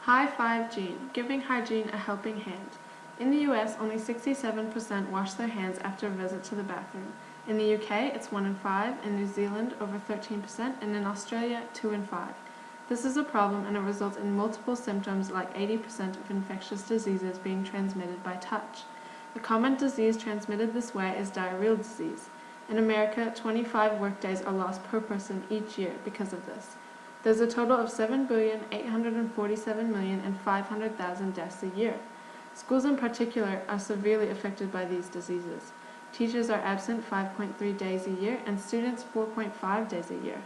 Hy5giene, giving hygiene a helping hand. In the US, only 67% wash their hands after a visit to the bathroom. In the UK, it's 1 in 5, in New Zealand, over 13%, and in Australia, 2 in 5. This is a problem and it results in multiple symptoms like 80% of infectious diseases being transmitted by touch. A common disease transmitted this way is diarrheal disease. In America, 25 workdays are lost per person each year because of this. There's a total of 7,847,500,000 deaths a year. Schools in particular are severely affected by these diseases. Teachers are absent 5.3 days a year and students 4.5 days a year.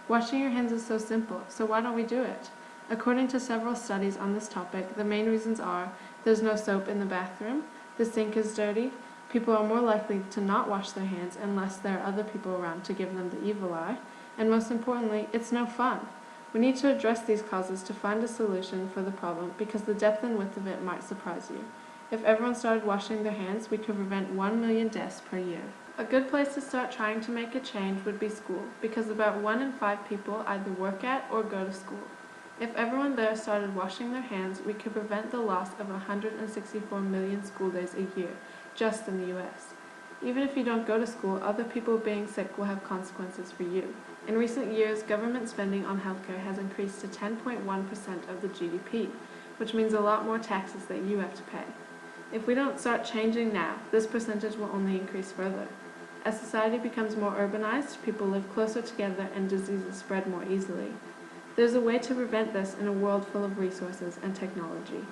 Washing your hands is so simple, so why don't we do it? According to several studies on this topic, the main reasons are there's no soap in the bathroom, the sink is dirty, people are more likely to not wash their hands unless there are other people around to give them the evil eye, and most importantly, it's no fun. We need to address these causes to find a solution for the problem because the depth and width of it might surprise you. If everyone started washing their hands, we could prevent 1 million deaths per year. A good place to start trying to make a change would be school, because about 1 in 5 people either work at or go to school. If everyone there started washing their hands, we could prevent the loss of 164 million school days a year, just in the US. Even if you don't go to school, other people being sick will have consequences for you. In recent years, government spending on healthcare has increased to 10.1% of the GDP, which means a lot more taxes that you have to pay. If we don't start changing now, this percentage will only increase further. As society becomes more urbanized, people live closer together and diseases spread more easily. There's a way to prevent this in a world full of resources and technology.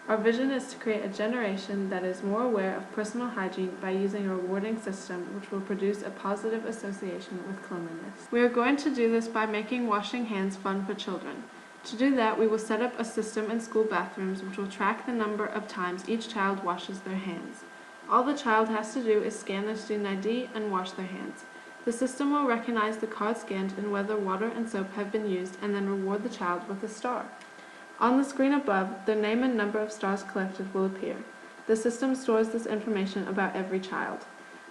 Our vision is to create a generation that is more aware of personal hygiene by using a rewarding system which will produce a positive association with cleanliness. We are going to do this by making washing hands fun for children. To do that, we will set up a system in school bathrooms which will track the number of times each child washes their hands. All the child has to do is scan their student ID and wash their hands. The system will recognize the card scanned and whether water and soap have been used and then reward the child with a star. On the screen above, the name and number of stars collected will appear. The system stores this information about every child.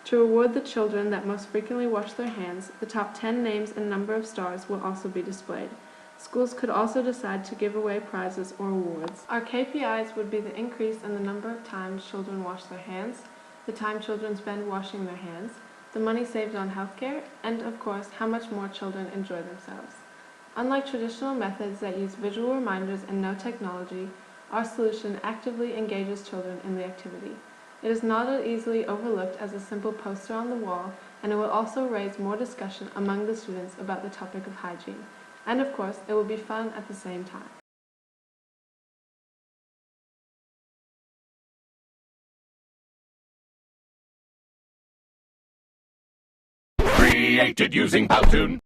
To reward the children that most frequently wash their hands, the top 10 names and number of stars will also be displayed. Schools could also decide to give away prizes or awards. Our KPIs would be the increase in the number of times children wash their hands, the time children spend washing their hands, the money saved on healthcare, and of course, how much more children enjoy themselves. Unlike traditional methods that use visual reminders and no technology, our solution actively engages children in the activity. It is not as easily overlooked as a simple poster on the wall, and it will also raise more discussion among the students about the topic of hygiene. And of course, it will be fun at the same time. Created using Hy5giene.